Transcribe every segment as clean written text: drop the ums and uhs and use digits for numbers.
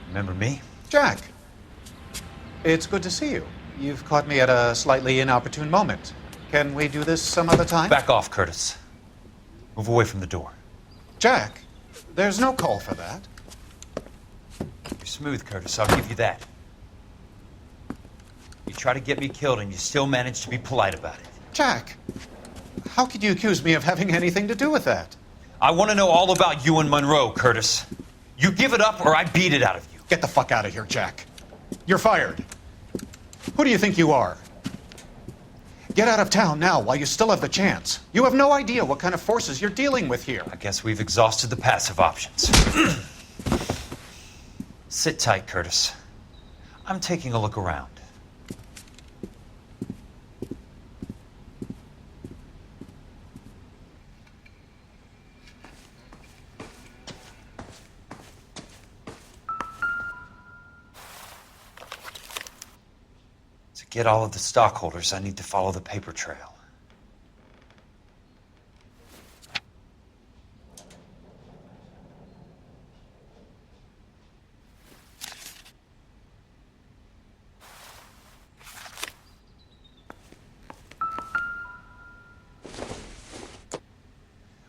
Remember me? Jack, it's good to see you. You've caught me at a slightly inopportune moment. Can we do this some other time? Back off, Curtis. Move away from the door. Jack, there's no call for that. You're smooth, Curtis. I'll give you that. You try to get me killed and you still manage to be polite about it. Jack, how could you accuse me of having anything to do with that? I want to know all about you and Monroe, Curtis. You give it up or I beat it out of you. Get the fuck out of here, Jack. You're fired. Who do you think you are? Get out of town now while you still have the chance. You have no idea what kind of forces you're dealing with here. I guess we've exhausted the passive options. Sit tight, Curtis. I'm taking a look around. To get all of the stockholders, I need to follow the paper trail.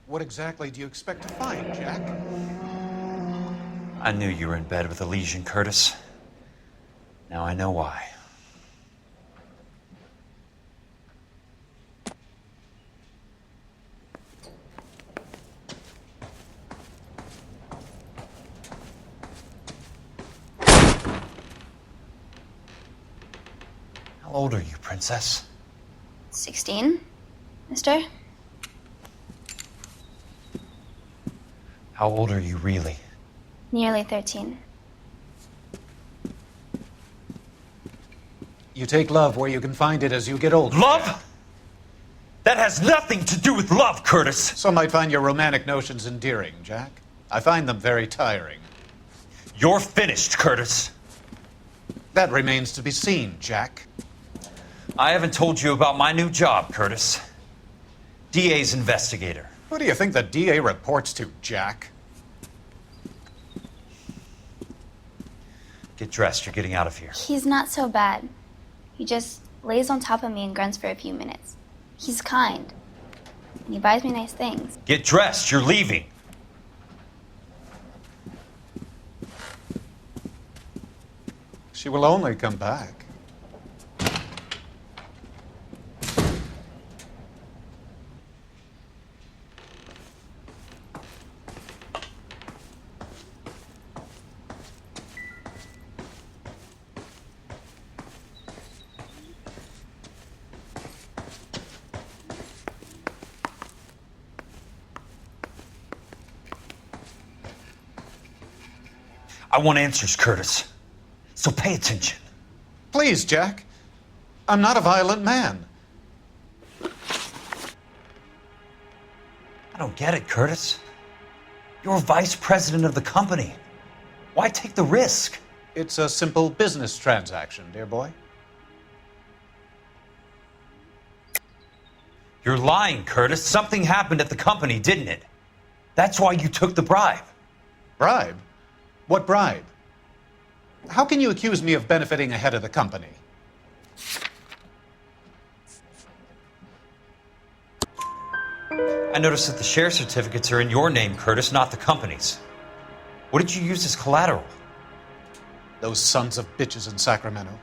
What exactly do you expect to find, Jack? I knew you were in bed with a lesion, Curtis. Now I know why. How old are you, Princess? 16, mister? How old are you really? Nearly 13. You take love where you can find it as you get older. Love? That has nothing to do with love, Curtis. Some might find your romantic notions endearing, Jack. I find them very tiring. You're finished, Curtis. That remains to be seen, Jack. I haven't told you about my new job, Curtis. DA's investigator. Who do you think the DA reports to, Jack? Get dressed, you're getting out of here. He's not so bad. He just lays on top of me and grunts for a few minutes. He's kind. And he buys me nice things. Get dressed, you're leaving. She will only come back. I want answers, Curtis. So pay attention. Please, Jack. I'm not a violent man. I don't get it, Curtis. You're vice president of the company. Why take the risk? It's a simple business transaction, dear boy. You're lying, Curtis. Something happened at the company, didn't it? That's why you took the bribe. Bribe? What bribe? How can you accuse me of benefiting ahead of the company? I noticed that the share certificates are in your name, Curtis, not the company's. What did you use as collateral? Those sons of bitches in Sacramento.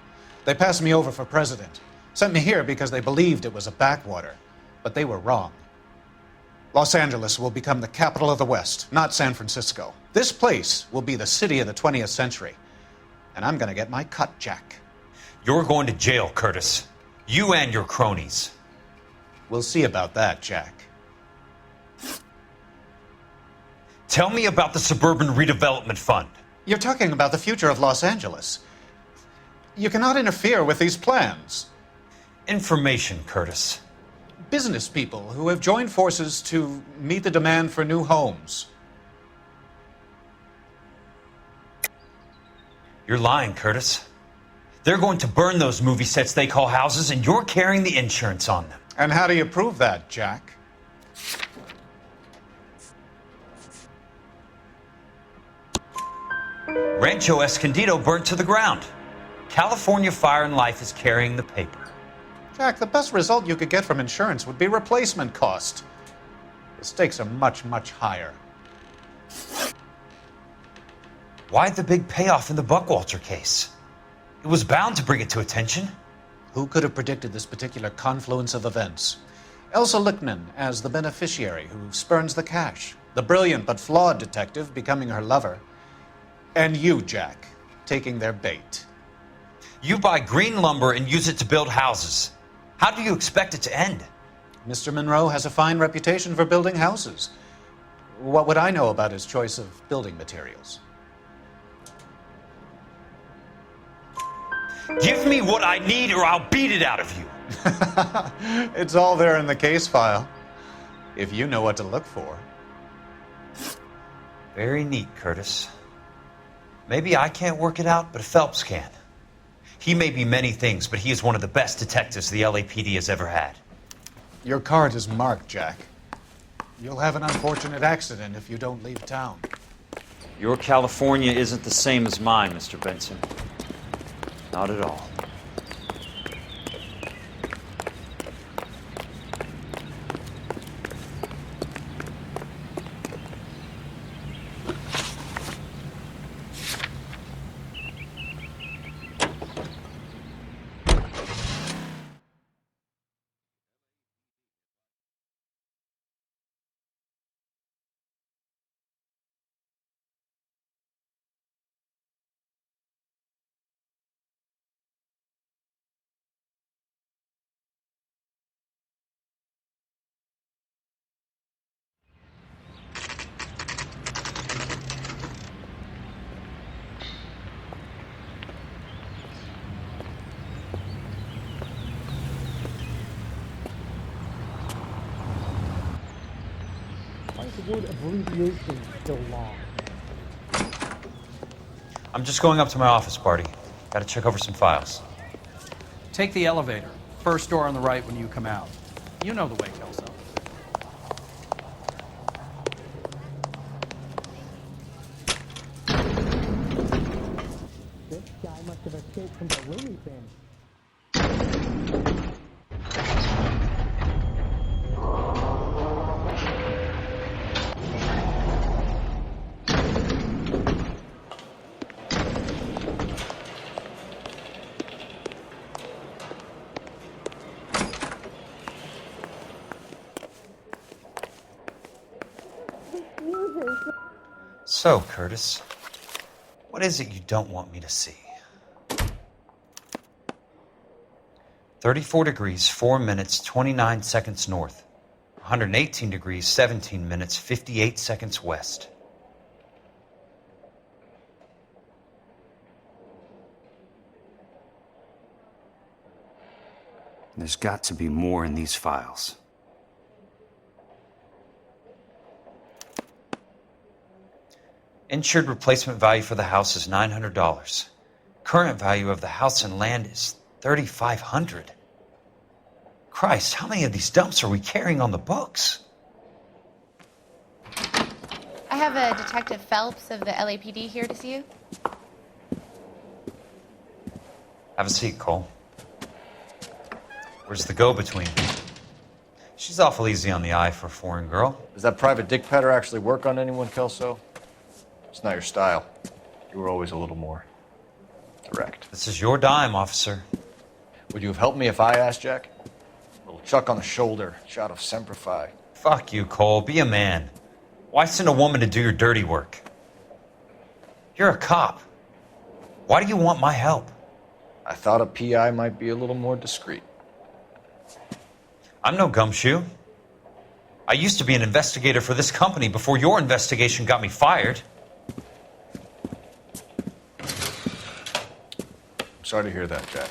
They passed me over for president. Sent me here because they believed it was a backwater. But they were wrong. Los Angeles will become the capital of the West, not San Francisco. This place will be the city of the 20th century. And I'm gonna get my cut, Jack. You're going to jail, Curtis. You and your cronies. We'll see about that, Jack. Tell me about the Suburban Redevelopment Fund. You're talking about the future of Los Angeles. You cannot interfere with these plans. Information, Curtis. Business people who have joined forces to meet the demand for new homes. You're lying, Curtis. They're going to burn those movie sets they call houses, and you're carrying the insurance on them. And how do you prove that, Jack? Rancho Escondido burnt to the ground. California Fire and Life is carrying the paper. Jack, the best result you could get from insurance would be replacement cost. The stakes are much, much higher. Why the big payoff in the Buckwalter case? It was bound to bring it to attention. Who could have predicted this particular confluence of events? Elsa Lichtman as the beneficiary who spurns the cash, the brilliant but flawed detective becoming her lover, and you, Jack, taking their bait. You buy green lumber and use it to build houses. How do you expect it to end? Mr. Monroe has a fine reputation for building houses. What would I know about his choice of building materials? Give me what I need or I'll beat it out of you. It's all there in the case file, if you know what to look for. Very neat, Curtis. Maybe I can't work it out, but Phelps can. He may be many things, but he is one of the best detectives the LAPD has ever had. Your card is marked, Jack. You'll have an unfortunate accident if you don't leave town. Your California isn't the same as mine, Mr. Benson. Not at all. Why is the word abbreviation so long? I'm just going up to my office, Barty. Gotta check over some files. Take the elevator. First door on the right when you come out. You know the way, Kelso. This guy must have escaped from the Looney Bin. So, Curtis, what is it you don't want me to see? 34 degrees, 4 minutes, 29 seconds north. 118 degrees, 17 minutes, 58 seconds west. There's got to be more in these files. Insured replacement value for the house is $900. Current value of the house and land is $3,500. Christ, how many of these dumps are we carrying on the books? I have a Detective Phelps of the LAPD here to see you. Have a seat, Cole. Where's the go-between? She's awful easy on the eye for a foreign girl. Does that private dick petter actually work on anyone, Kelso? It's not your style. You were always a little more direct. This is your dime, officer. Would you have helped me if I asked, Jack? A little chuck on the shoulder, shot of Semper Fi. Fuck you, Cole. Be a man. Why send a woman to do your dirty work? You're a cop. Why do you want my help? I thought a PI might be a little more discreet. I'm no gumshoe. I used to be an investigator for this company before your investigation got me fired. Sorry to hear that, Jack.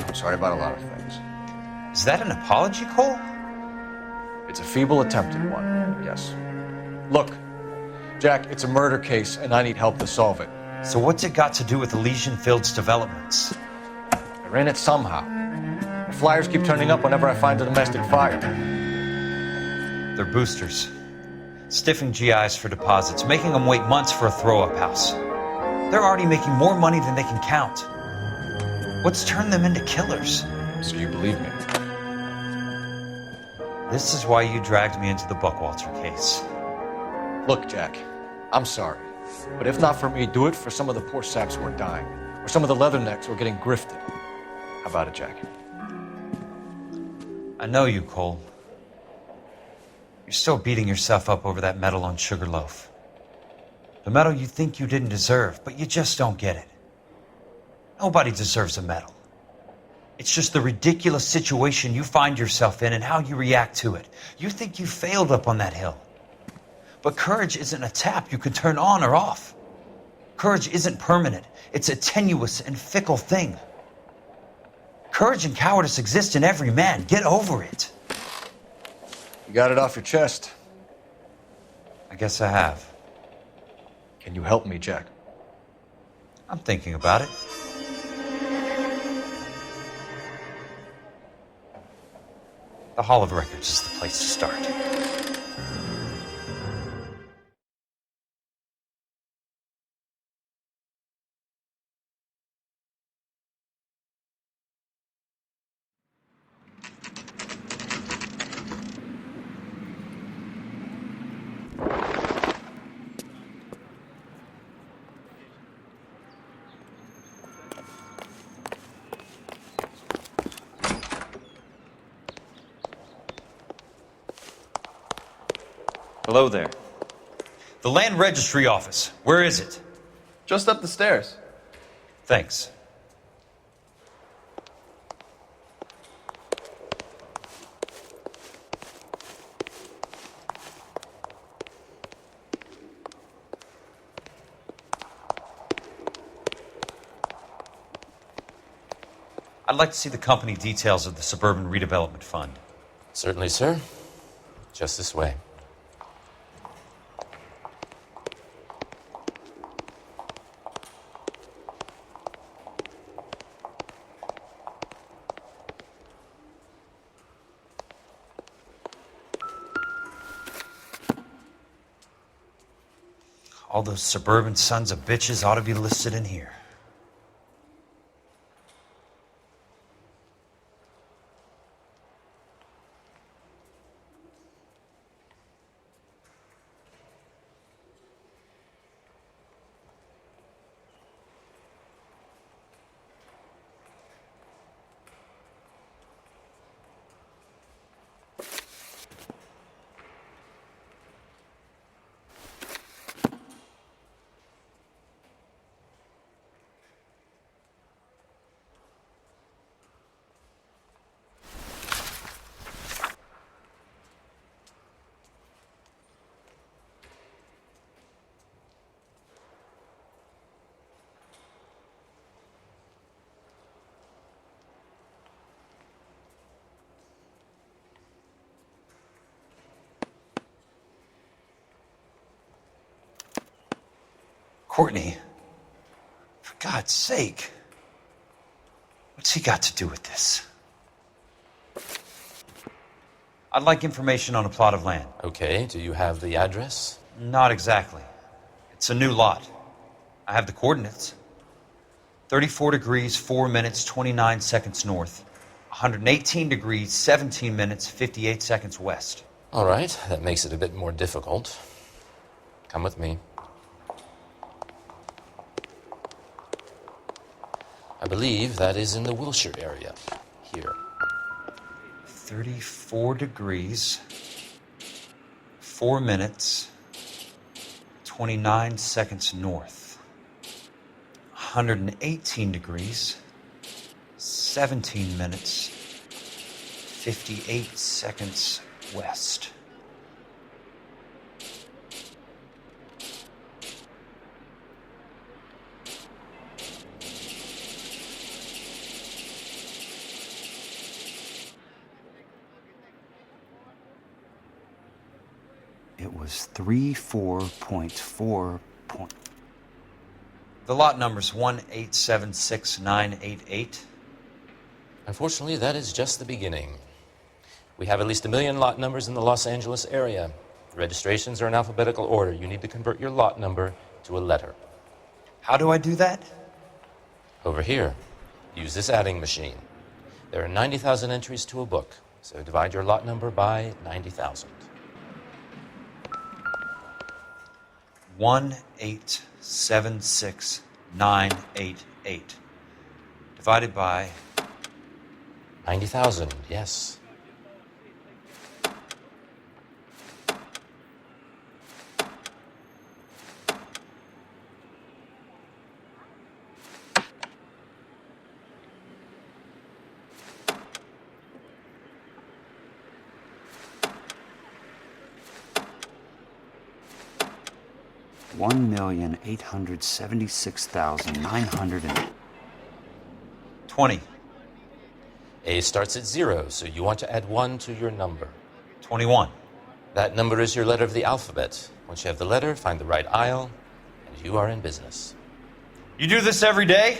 I'm sorry about a lot of things. Is that an apology, Cole? It's a feeble attempt at one, yes. Look, Jack, it's a murder case, and I need help to solve it. So what's it got to do with Elysian Fields developments? I ran it somehow. The flyers keep turning up whenever I find a domestic fire. They're boosters. Stiffing GIs for deposits, making them wait months for a throw-up house. They're already making more money than they can count. What's turned them into killers? So you believe me? This is why you dragged me into the Buckwalter case. Look, Jack, I'm sorry. But if not for me, do it for some of the poor saps who are dying. Or some of the leathernecks who are getting grifted. How about it, Jack? I know you, Cole. You're still beating yourself up over that medal on Sugarloaf. The medal you think you didn't deserve, but you just don't get it. Nobody deserves a medal. It's just the ridiculous situation you find yourself in and how you react to it. You think you failed up on that hill. But courage isn't a tap you can turn on or off. Courage isn't permanent. It's a tenuous and fickle thing. Courage and cowardice exist in every man. Get over it. You got it off your chest. I guess I have. Can you help me, Jack? I'm thinking about it. The Hall of Records is the place to start. Hello there. The Land Registry Office. Where is it? Just up the stairs. Thanks. I'd like to see the company details of the Suburban Redevelopment Fund. Certainly, sir. Just this way. All those suburban sons of bitches ought to be listed in here. Courtney, for God's sake, what's he got to do with this? I'd like information on a plot of land. Okay, do you have the address? Not exactly. It's a new lot. I have the coordinates. 34 degrees, 4 minutes, 29 seconds north. 118 degrees, 17 minutes, 58 seconds west. All right, that makes it a bit more difficult. Come with me. I believe that is in the Wilshire area, here. 34 degrees, 4 minutes, 29 seconds north. 118 degrees, 17 minutes, 58 seconds west. It was 34.4 point. The lot number's 1876988. Unfortunately, that is just the beginning. We have at least 1 million lot numbers in the Los Angeles area. The registrations are in alphabetical order. You need to convert your lot number to a letter. How do I do that? Over here, use this adding machine. There are 90,000 entries to a book, so divide your lot number by 90,000. 1876988 divided by 90,000, yes. $1,876,900. 20. A starts at 0, so you want to add 1 to your number. 21. That number is your letter of the alphabet. Once you have the letter, find the right aisle, and you are in business. You do this every day?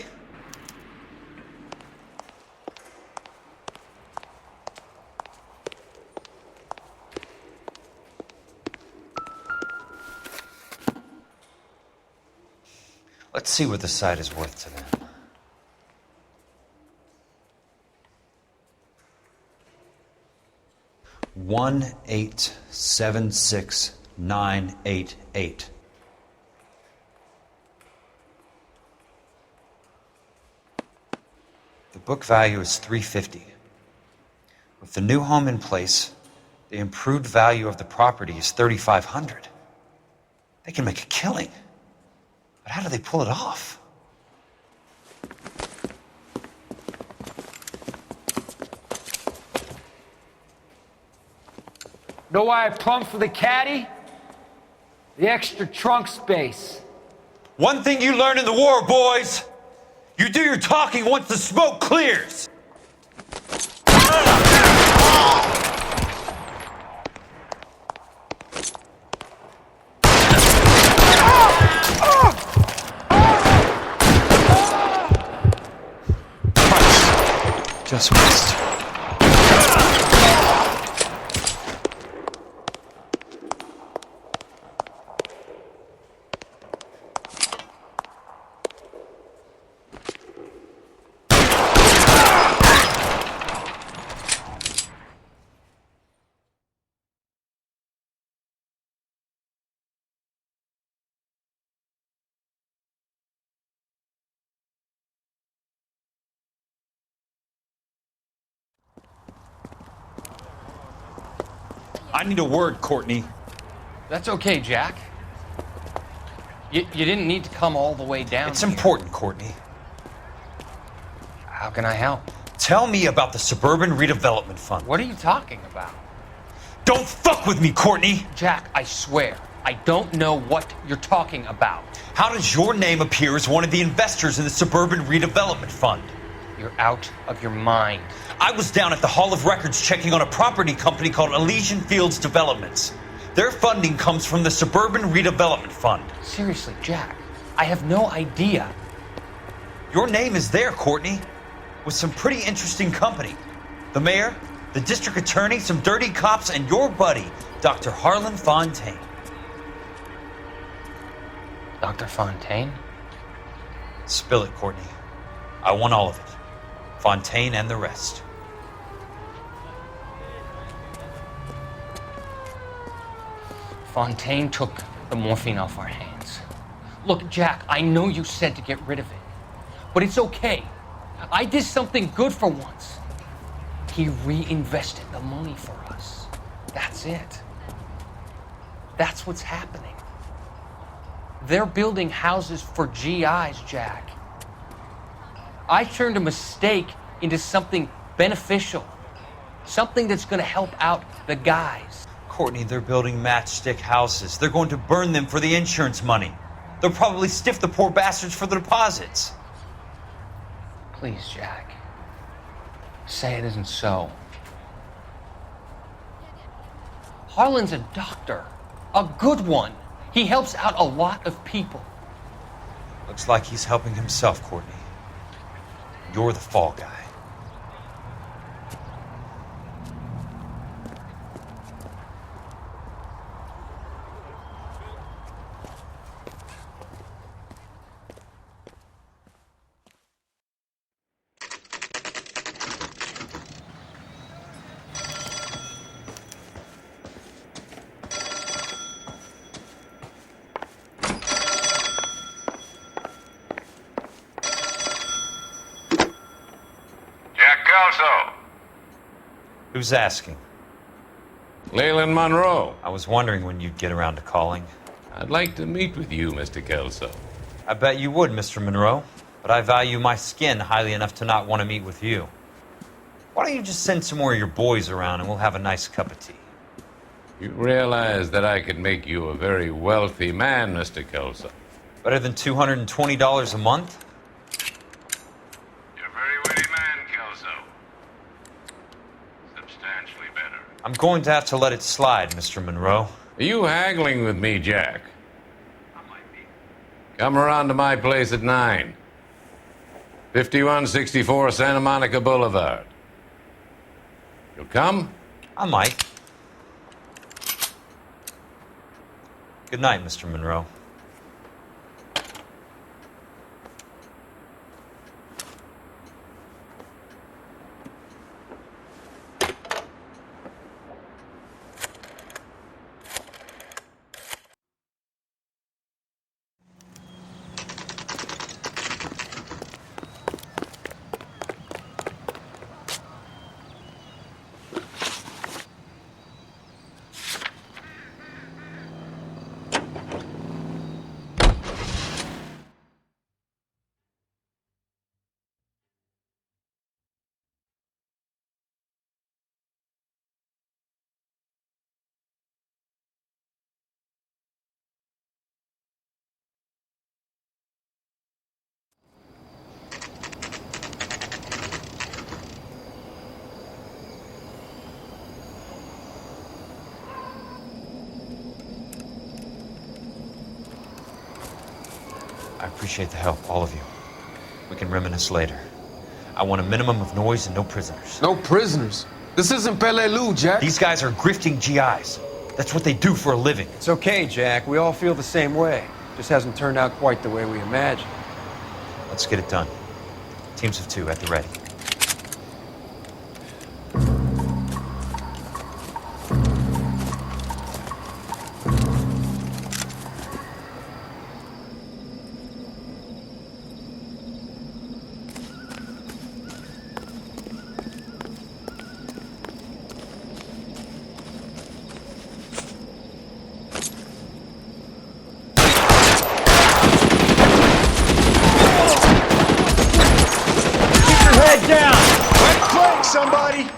Let's see what the site is worth to them. $1,876,988. The book value is $350. With the new home in place, the improved value of the property is $3,500. They can make a killing. But how do they pull it off? Know why I plumbed for the caddy? The extra trunk space. One thing you learn in the war, boys. You do your talking once the smoke clears. Just missed. I need a word, Courtney. That's okay, Jack. You didn't need to come all the way down It's here. important, Courtney. How can I help? Tell me about the Suburban Redevelopment Fund. What are you talking about? Don't fuck with me, Courtney! Jack, I swear, I don't know what you're talking about. How does your name appear as one of the investors in the Suburban Redevelopment Fund? You're out of your mind. I was down at the Hall of Records checking on a property company called Elysian Fields Developments. Their funding comes from the Suburban Redevelopment Fund. Seriously, Jack, I have no idea. Your name is there, Courtney, with some pretty interesting company. The mayor, the district attorney, some dirty cops, and your buddy, Dr. Harlan Fontaine. Dr. Fontaine? Spill it, Courtney. I want all of it. Fontaine and the rest. Fontaine took the morphine off our hands. Look, Jack, I know you said to get rid of it, but it's okay. I did something good for once. He reinvested the money for us. That's it. That's what's happening. They're building houses for GIs, Jack. I turned a mistake into something beneficial, something that's going to help out the guys. Courtney, they're building matchstick houses. They're going to burn them for the insurance money. They'll probably stiff the poor bastards for the deposits. Please, Jack. Say it isn't so. Harlan's a doctor. A good one. He helps out a lot of people. Looks like he's helping himself, Courtney. You're the fall guy. Who's asking? Leyland Monroe. I was wondering when you'd get around to calling. I'd like to meet with you, Mr. Kelso. I bet you would, Mr. Monroe. But I value my skin highly enough to not want to meet with you. Why don't you just send some more of your boys around and we'll have a nice cup of tea? You realize that I could make you a very wealthy man, Mr. Kelso. Better than $220 a month? You're a very witty man, Kelso. Substantially better. I'm going to have to let it slide, Mr. Monroe. Are you haggling with me, Jack? I might be. Come around to my place at 9. 5164 Santa Monica Boulevard. You'll come? I might. Good night, Mr. Monroe. I appreciate the help, all of you. We can reminisce later. I want a minimum of noise and no prisoners. No prisoners? This isn't Peleliu, Jack. These guys are grifting GIs. That's what they do for a living. It's okay, Jack. We all feel the same way. Just hasn't turned out quite the way we imagined. Let's get it done. Teams of 2 at the ready. Somebody!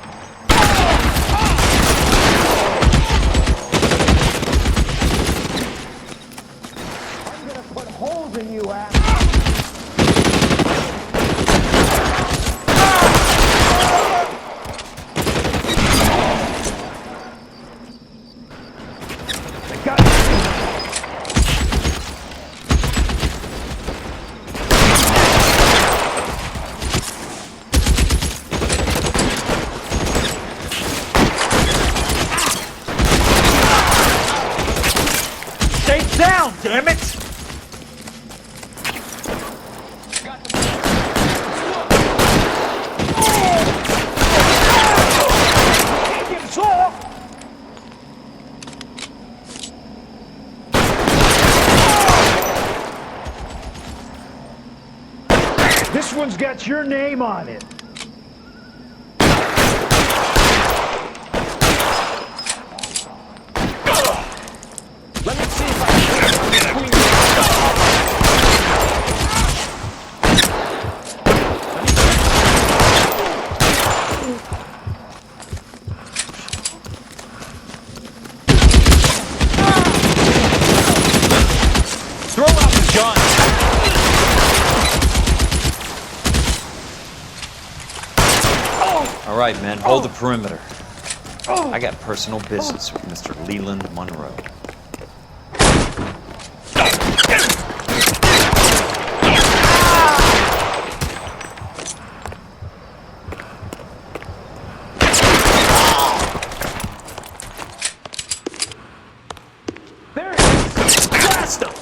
I'm gonna put holes in you, ass. I got you. Down, damn it! This one's got your name on it. Let me see if I can get between you. Throw out the gun! All right, men, hold the perimeter. I got personal business with Mr. Leland Monroe. There it is! Blast him!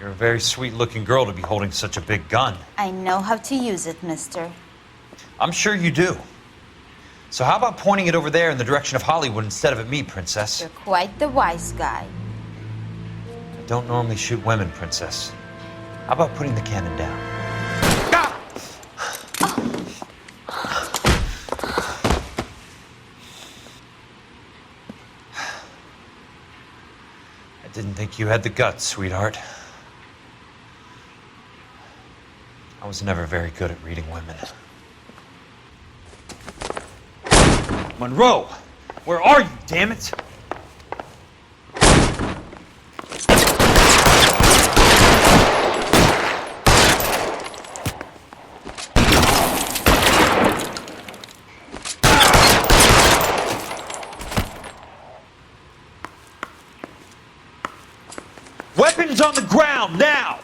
You're a very sweet-looking girl to be holding such a big gun. I know how to use it, mister. I'm sure you do. So how about pointing it over there in the direction of Hollywood instead of at me, Princess? You're quite the wise guy. I don't normally shoot women, Princess. How about putting the cannon down? I didn't think you had the guts, sweetheart. I was never very good at reading women. Monroe! Where are you, damn it? Weapons on the ground, now!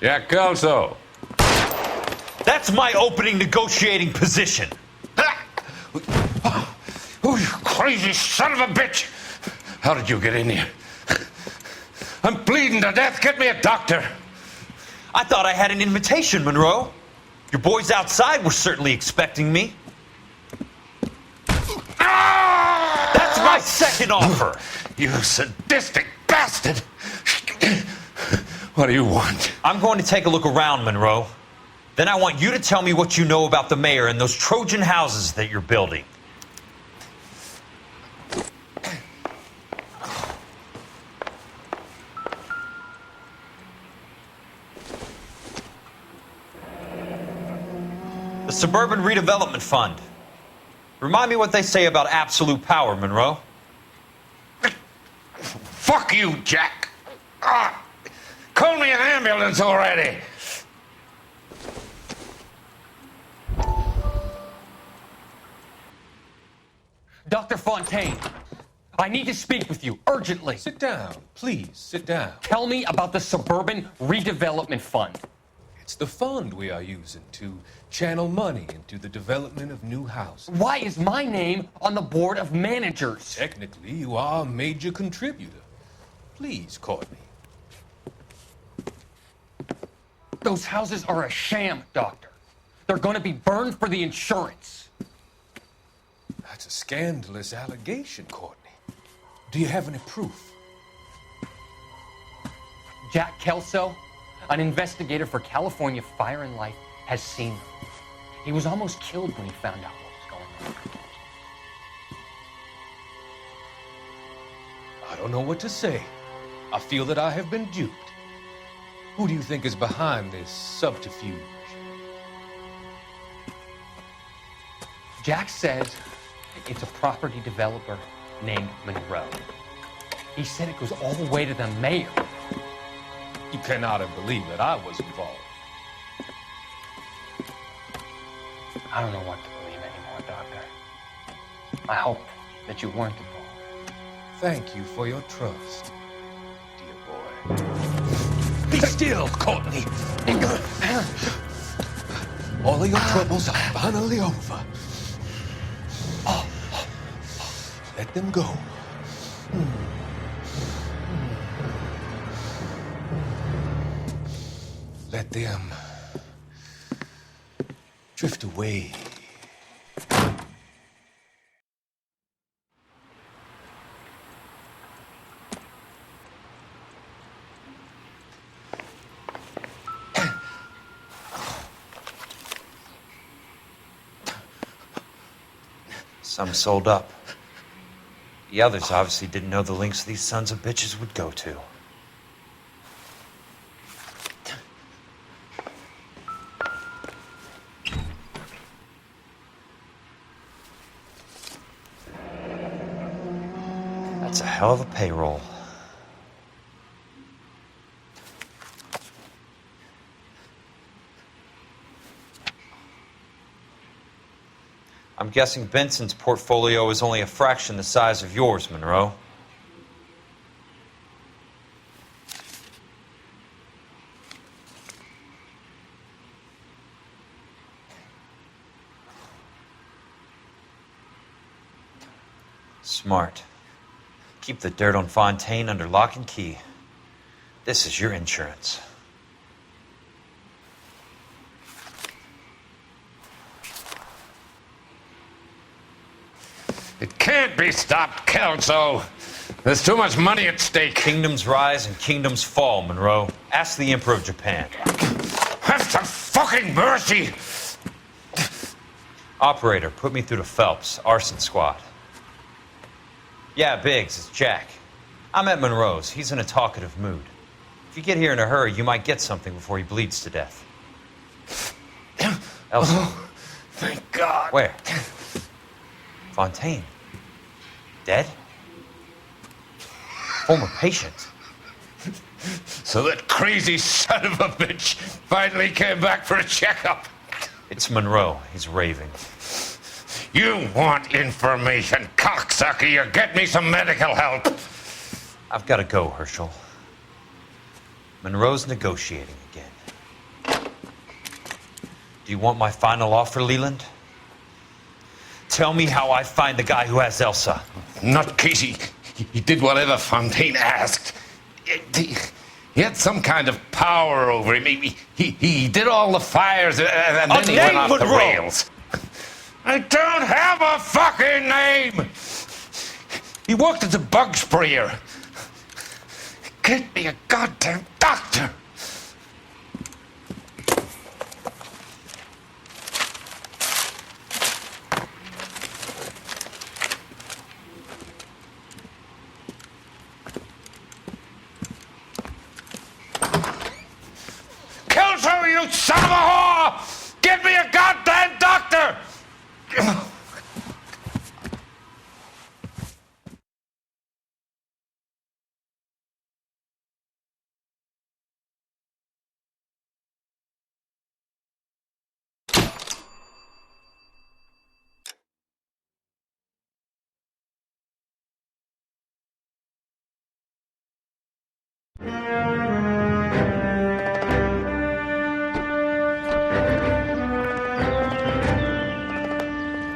Jack Kelso. That's my opening negotiating position. Oh, you crazy son of a bitch! How did you get in here? I'm bleeding to death. Get me a doctor. I thought I had an invitation, Monroe. Your boys outside were certainly expecting me. That's my second offer. You sadistic bastard! What do you want? I'm going to take a look around, Monroe. Then I want you to tell me what you know about the mayor and those Trojan houses that you're building. The Suburban Redevelopment Fund. Remind me what they say about absolute power, Monroe. Fuck you, Jack. Call me an ambulance already. Dr. Fontaine, I need to speak with you urgently. Sit down. Please, sit down. Tell me about the Suburban Redevelopment Fund. It's the fund we are using to channel money into the development of new houses. Why is my name on the board of managers? Technically, you are a major contributor. Please, Courtney. Those houses are a sham, Doctor. They're going to be burned for the insurance. That's a scandalous allegation, Courtney. Do you have any proof? Jack Kelso, an investigator for California Fire and Life, has seen them. He was almost killed when he found out what was going on. I don't know what to say. I feel that I have been duped. Who do you think is behind this subterfuge? Jack says it's a property developer named Monroe. He said it goes all the way to the mayor. You cannot have believed that I was involved. I don't know what to believe anymore, Doctor. I hope that you weren't involved. Thank you for your trust, dear boy. Be still, Courtney. All of your troubles are finally over. Let them go. Let them drift away. Some sold up. The others obviously didn't know the lengths these sons of bitches would go to. That's a hell of a payroll. I'm guessing Benson's portfolio is only a fraction the size of yours, Monroe. Smart. Keep the dirt on Fontaine under lock and key. This is your insurance. It can't be stopped, Kelso. There's too much money at stake. Kingdoms rise and kingdoms fall, Monroe. Ask the Emperor of Japan. Have some fucking mercy! Operator, put me through to Phelps, arson squad. Yeah, Biggs, it's Jack. I'm at Monroe's. He's in a talkative mood. If you get here in a hurry, you might get something before he bleeds to death. Elsa. Oh, thank God. Where? Fontaine. Dead? Former patient. So that crazy son of a bitch finally came back for a checkup. It's Monroe. He's raving. You want information, cocksucker. You get me some medical help. I've got to go, Herschel. Monroe's negotiating again. Do you want my final offer, Leland? Tell me how I find the guy who has Elsa. Not Casey. He did whatever Fontaine asked. He had some kind of power over him. He did all the fires and then he went off the rails. I don't have a fucking name! He worked as a bug sprayer. Get me a goddamn doctor! Kelso, you son of a whore! Get me a goddamn doctor!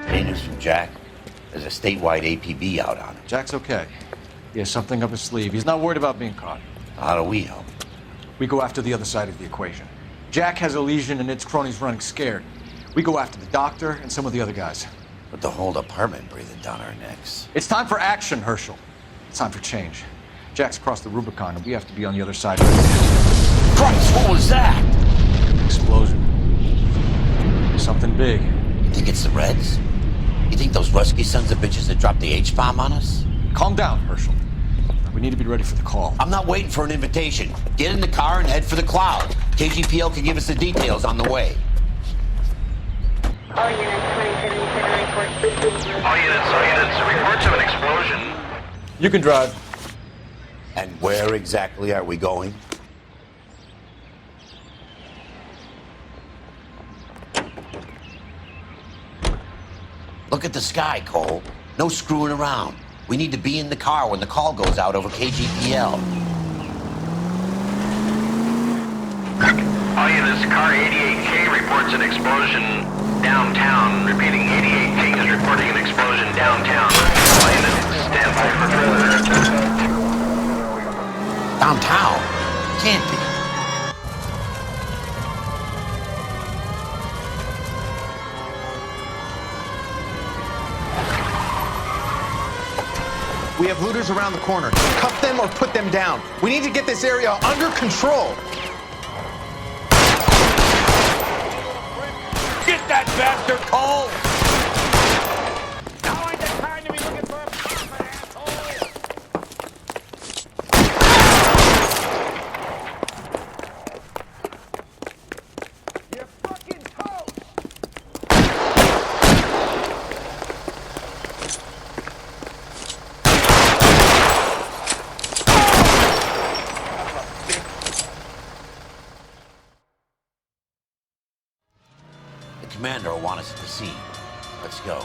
Any news from Jack? There's a statewide APB out on him. Jack's okay. He has something up his sleeve. He's not worried about being caught. How do we help? We go after the other side of the equation. Jack has a legion and its cronies running scared. We go after the doctor and some of the other guys. With the whole department breathing down our necks. It's time for action, Herschel. It's time for change. Jack's crossed the Rubicon and we have to be on the other side of it. Christ, what was that? Explosion. Something big. You think it's the Reds? You think those Rusky sons of bitches that dropped the H-bomb on us? Calm down, Herschel. We need to be ready for the call. I'm not waiting for an invitation. Get in the car and head for the cloud. KGPL can give us the details on the way. All units, 2077 report. All units, reports of an explosion. You can drive. And where exactly are we going? Look at the sky, Cole. No screwing around. We need to be in the car when the call goes out over KGPL. All units, car 88K reports an explosion downtown. Repeating, 88K is reporting an explosion downtown. All units, stand by for further. Downtown? Can't be. We have looters around the corner. Cuff them or put them down. We need to get this area under control. Get that bastard, Cole! Now ain't the time to be looking for a profit, asshole! You're fucking toast! The commander will want us at the scene. Let's go.